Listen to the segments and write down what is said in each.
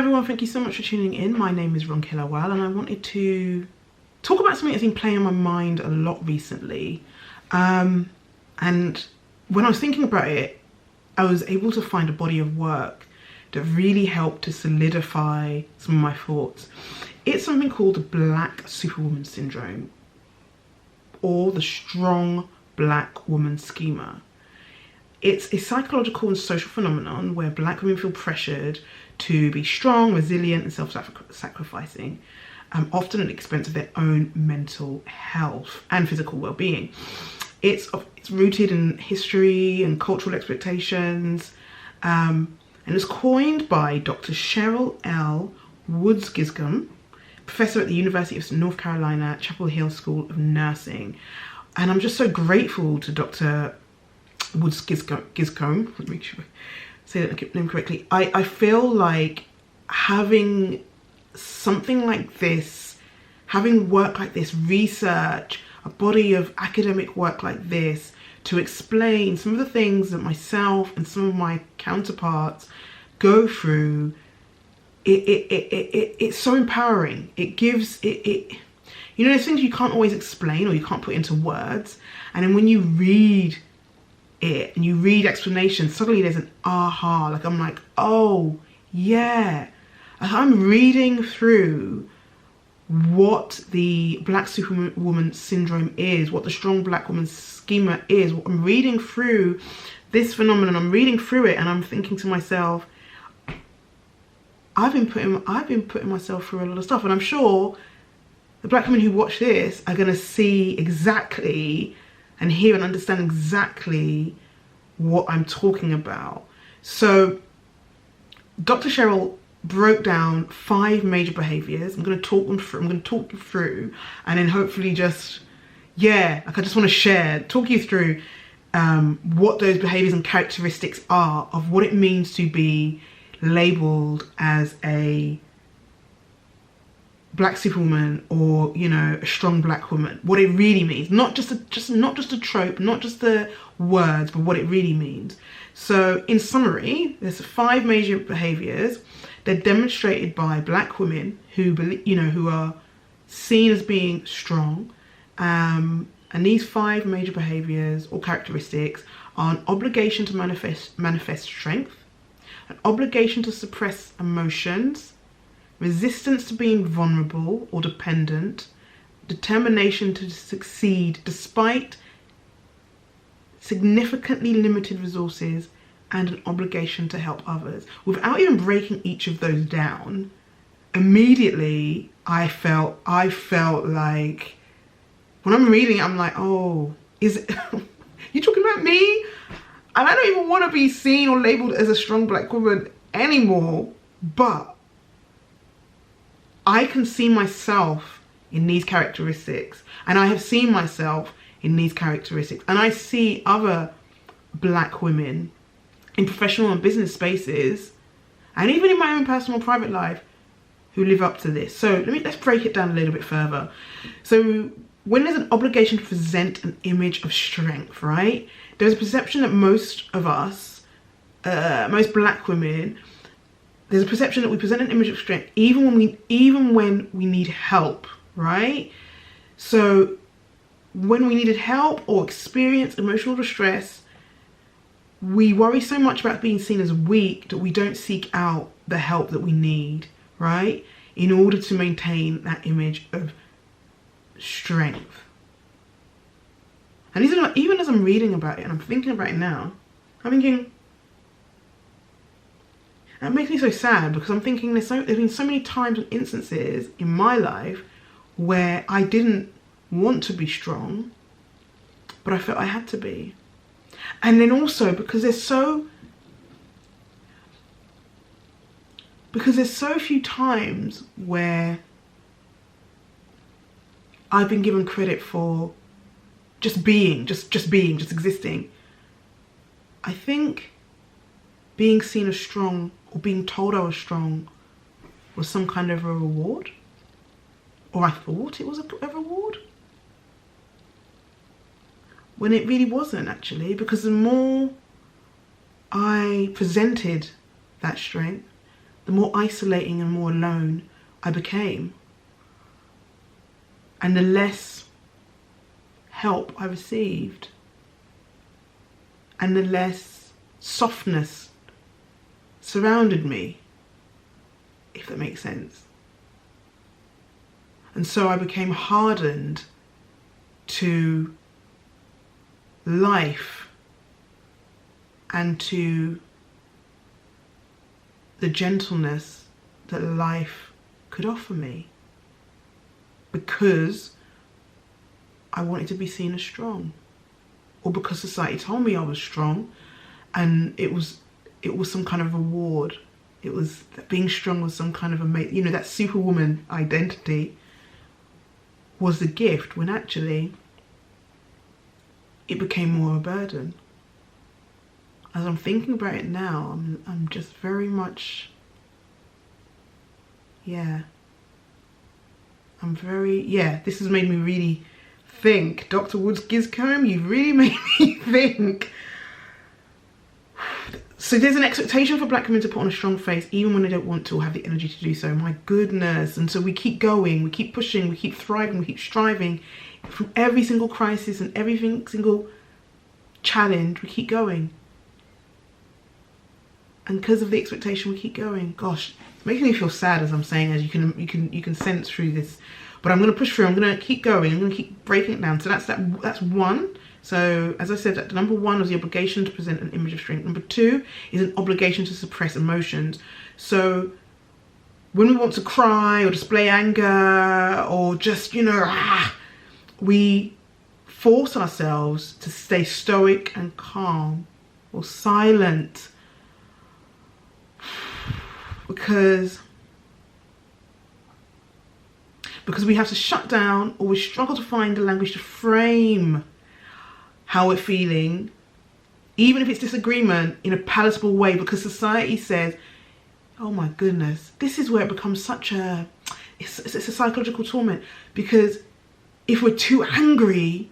everyone, thank you so much for tuning in. My name is Ronke Lawal and I wanted to talk about something that's been playing on my mind a lot recently. And when I was thinking about it, I was able to find a body of work that really helped to solidify some of my thoughts. It's something called the Black Superwoman Syndrome, or the Strong Black Woman Schema. It's a psychological and social phenomenon where Black women feel pressured to be strong, resilient and self-sacrificing, often at the expense of their own mental health and physical well-being. It's rooted in history and cultural expectations, and it was coined by Dr Cheryl Woods Giscombe, professor at the University of North Carolina, Chapel Hill School of Nursing. And I'm just so grateful to Dr Woods Giscombe, let me make sure I say that name correctly. I feel like having something like this, having work like this, research, a body of academic work like this to explain some of the things that myself and some of my counterparts go through, it's so empowering. It gives it you know, there's things you can't always explain or you can't put into words, and then when you read it and you read explanations, suddenly there's an aha. Like I'm like, oh yeah, I'm reading through what the Black Superwoman Syndrome is, what the Strong Black Woman Schema is. I'm reading through this phenomenon, I'm reading through it, and I'm thinking to myself, I've been putting myself through a lot of stuff, and I'm sure the Black women who watch this are gonna see exactly and hear and understand exactly what I'm talking about. So Dr. Cheryl broke down 5 major behaviors. I'm going to talk them through, and then hopefully just, yeah, like I just want to talk you through what those behaviors and characteristics are of what it means to be labeled as a Black superwoman, or, you know, a strong Black woman. What it really means, not just a trope, not just the words, but what it really means. So in summary, there's 5 major behaviors. They're demonstrated by Black women who believe, you know, who are seen as being strong, and these 5 major behaviors or characteristics are an obligation to manifest strength, an obligation to suppress emotions, resistance to being vulnerable or dependent, determination to succeed despite significantly limited resources, and an obligation to help others. Without even breaking each of those down, immediately I felt like, when I'm reading it, I'm like, oh, is it you talking about me? And I don't even want to be seen or labeled as a strong Black woman anymore, but I can see myself in these characteristics, and I have seen myself in these characteristics, and I see other Black women in professional and business spaces, and even in my own personal private life, who live up to this. So let's break it down a little bit further. So when there's an obligation to present an image of strength, right? There's a perception that most of us, most Black women, there's a perception that we present an image of strength even when we need help, right? So when we needed help or experience emotional distress, we worry so much about being seen as weak that we don't seek out the help that we need, right? In order to maintain that image of strength. And even as I'm reading about it and I'm thinking about it now, I'm thinking, and it makes me so sad, because I'm thinking there's been so many times and instances in my life where I didn't want to be strong, but I felt I had to be. And then also because there's so few times where I've been given credit for just existing. I think being seen as strong, or being told I was strong, was some kind of a reward, or I thought it was a reward, when it really wasn't, actually, because the more I presented that strength, the more isolating and more alone I became. And the less help I received. And the less softness surrounded me, if that makes sense. And so I became hardened to life and to the gentleness that life could offer me, because I wanted to be seen as strong, or because society told me I was strong, and it was some kind of reward. It was that being strong was some kind of amazing, you know, that superwoman identity was the gift, when actually it became more of a burden. As I'm thinking about it now, I'm just very much, this has made me really think. Dr. Woods Giscombe, you've really made me think. So there's an expectation for black women to put on a strong face even when they don't want to or have the energy to do so. My goodness. And so we keep going, we keep pushing, we keep thriving, we keep striving through every single crisis and every single challenge. We keep going. And because of the expectation, we keep going. Gosh, it's making me feel sad as I'm saying, as you can sense through this. But I'm going to push through. I'm going to keep going. I'm going to keep breaking it down. So that's one. So as I said, that number one was the obligation to present an image of strength. Number two is an obligation to suppress emotions. So when we want to cry or display anger or just, we force ourselves to stay stoic and calm or silent, because we have to shut down, or we struggle to find the language to frame how we're feeling, even if it's disagreement, in a palatable way, because society says, oh my goodness, this is where it becomes such a, it's a psychological torment, because if we're too angry,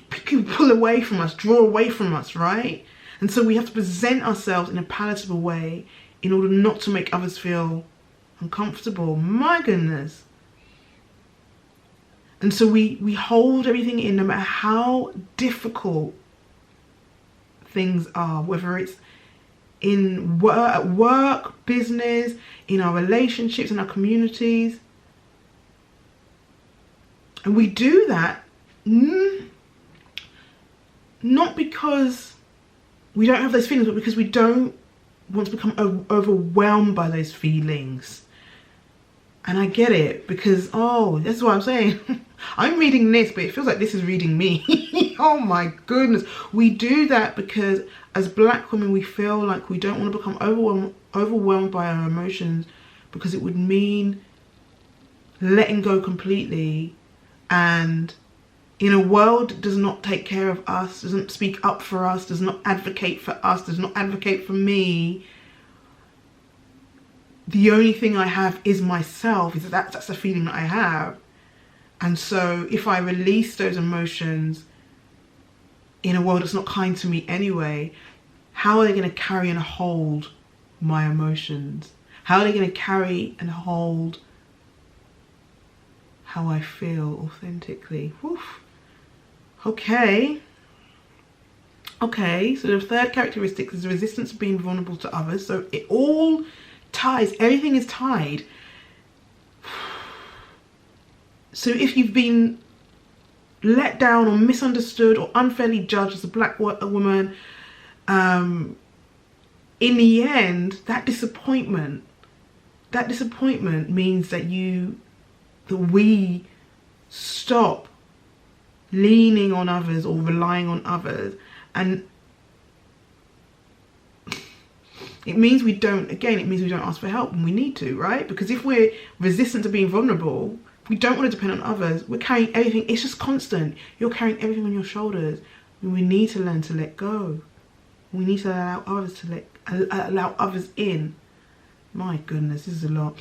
people pull away from us, draw away from us, right? And so we have to present ourselves in a palatable way in order not to make others feel uncomfortable. My goodness. And so we hold everything in, no matter how difficult things are, whether it's in at work, business, in our relationships, in our communities. And we do that not because we don't have those feelings, but because we don't want to become overwhelmed by those feelings. And I get it, because, that's what I'm saying. I'm reading this, but it feels like this is reading me. Oh my goodness. We do that because as black women, we feel like we don't want to become overwhelmed by our emotions, because it would mean letting go completely. And in a world that does not take care of us, doesn't speak up for us, does not advocate for us, does not advocate for me, the only thing I have is myself. That's the feeling that I have. And so if I release those emotions in a world that's not kind to me anyway, how are they going to carry and hold my emotions? How are they going to carry and hold how I feel authentically? Oof. Okay, so the third characteristic is the resistance of being vulnerable to others. So it all ties, everything is tied. So if you've been let down or misunderstood or unfairly judged as a black woman, in the end, that disappointment means that we stop leaning on others or relying on others, and it means we don't ask for help when we need to, right? Because if we're resistant to being vulnerable, we don't want to depend on others, we're carrying everything. It's just constant. You're carrying everything on your shoulders. We need to learn to let go. We need to allow others in. My goodness, this is a lot.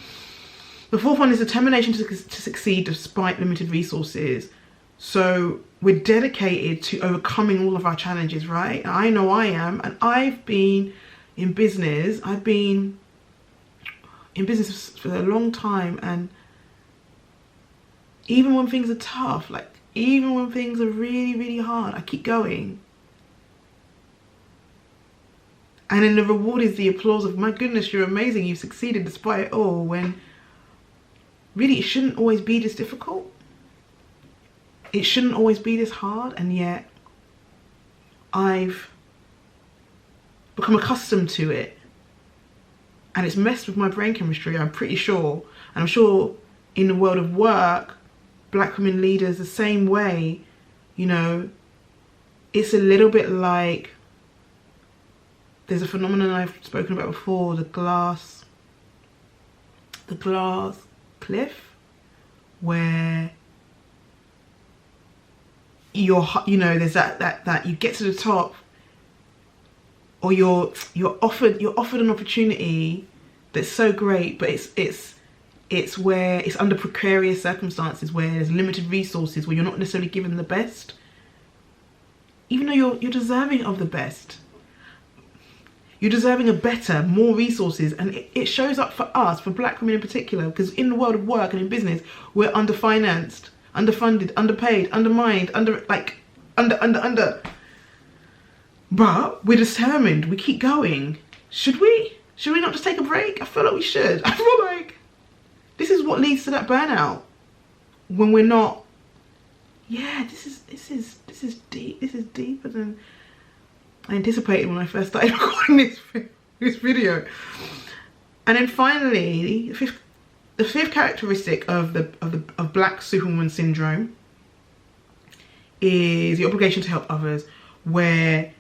The fourth one is determination to succeed despite limited resources. So we're dedicated to overcoming all of our challenges, right? I know I am, and I've been, in business. I've been in business for a long time, and even when things are tough, like even when things are really, really hard, I keep going. And then the reward is the applause of, my goodness, you're amazing, you've succeeded despite it all, when really it shouldn't always be this difficult. It shouldn't always be this hard, and yet I've become accustomed to it. And it's messed with my brain chemistry, I'm pretty sure. And I'm sure in the world of work, black women leaders the same way, you know, it's a little bit like, there's a phenomenon I've spoken about before, the glass cliff, where there's that you get to the top, or you're offered an opportunity that's so great, but it's where it's under precarious circumstances, where there's limited resources, where you're not necessarily given the best, even though you're deserving of the best. You're deserving of better, more resources, and it shows up for us, for black women in particular, because in the world of work and in business, we're underfinanced, underfunded, underpaid, undermined, under. But we're determined, we keep going. Should we? Should we not just take a break? I feel like we should. I feel like this is what leads to that burnout. When we're not, this is deep. This is deeper than I anticipated when I first started recording this video. And then finally, the fifth characteristic of Black Superwoman syndrome is the obligation to help others, where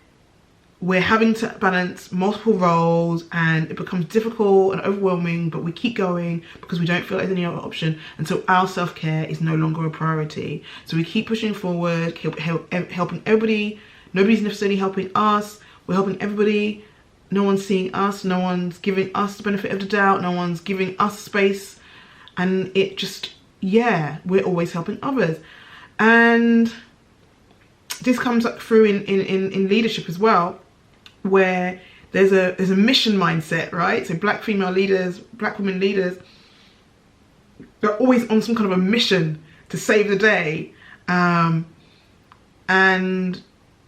we're having to balance multiple roles and it becomes difficult and overwhelming, but we keep going because we don't feel there's any other option, and so our self-care is no longer a priority. So we keep pushing forward, helping everybody. Nobody's necessarily helping us. We're helping everybody. No one's seeing us. No one's giving us the benefit of the doubt. No one's giving us space. And it just, we're always helping others. And this comes up through in leadership as well, where there's a mission mindset, right? So black female leaders, black women leaders, they're always on some kind of a mission to save the day. And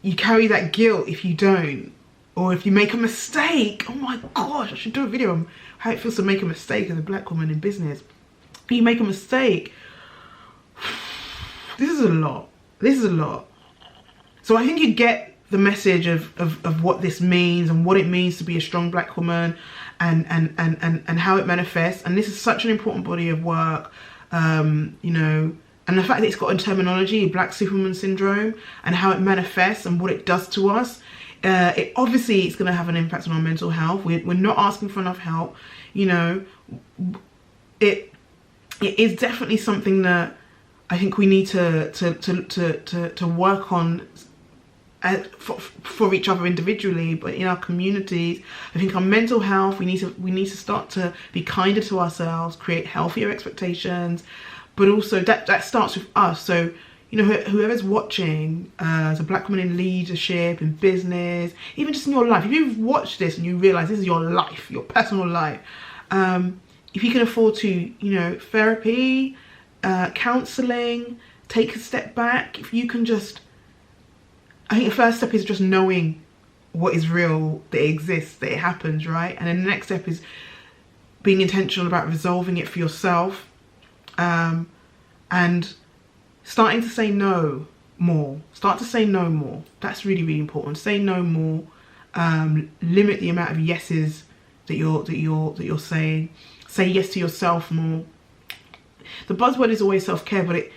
you carry that guilt if you don't, or if you make a mistake. Oh my gosh, I should do a video on how it feels to make a mistake as a black woman in business. You make a mistake. This is a lot. So I think you get the message of what this means and what it means to be a strong black woman, and how it manifests. And this is such an important body of work, and the fact that it's got a terminology, Black Superwoman syndrome, and how it manifests and what it does to us. It's going to have an impact on our mental health. We're not asking for enough help. It is definitely something that I think we need to work on for each other individually, but in our communities. I think our mental health, we need to start to be kinder to ourselves, create healthier expectations. But also that starts with us. So, whoever's watching as a black woman in leadership, in business, even just in your life, if you've watched this and you realize this is your life, your personal life, if you can afford to, therapy, counseling, take a step back, if you can I think the first step is just knowing what is real, that it exists, that it happens, right? And then the next step is being intentional about resolving it for yourself. And starting to say no more. Start to say no more. That's really, really important. Say no more. Limit the amount of yeses that you're saying. Say yes to yourself more. The buzzword is always self-care, but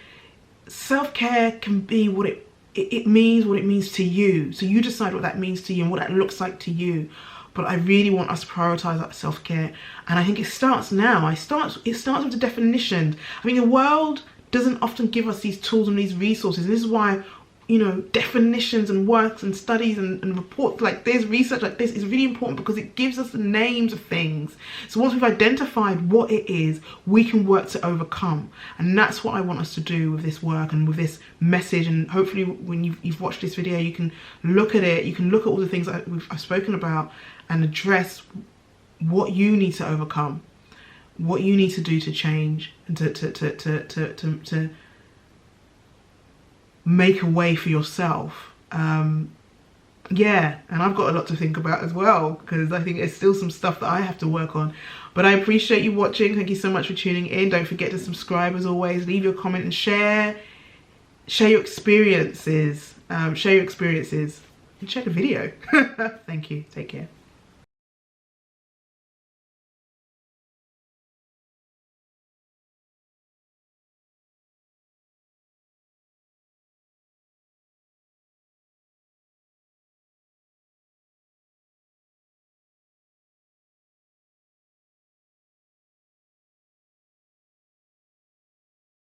self-care can be what it means, what it means to you. So you decide what that means to you and what that looks like to you. But I really want us to prioritize that self-care. And I think it starts now. It starts with the definition. I mean, the world doesn't often give us these tools and these resources. And this is why you know, definitions and works and studies and reports like this, research like this is really important because it gives us the names of things. So once we've identified what it is, we can work to overcome. And that's what I want us to do with this work and with this message. And hopefully when you've watched this video, you can look at it, you can look at all the things that I've spoken about and address what you need to overcome, what you need to do to change and to make a way for yourself. Yeah, and I've got a lot to think about as well, because I think there's still some stuff that I have to work on. But I appreciate you watching. Thank you so much for tuning in. Don't forget to subscribe as always, leave your comment and share your experiences. Share your experiences and share the video. Thank you. Take care.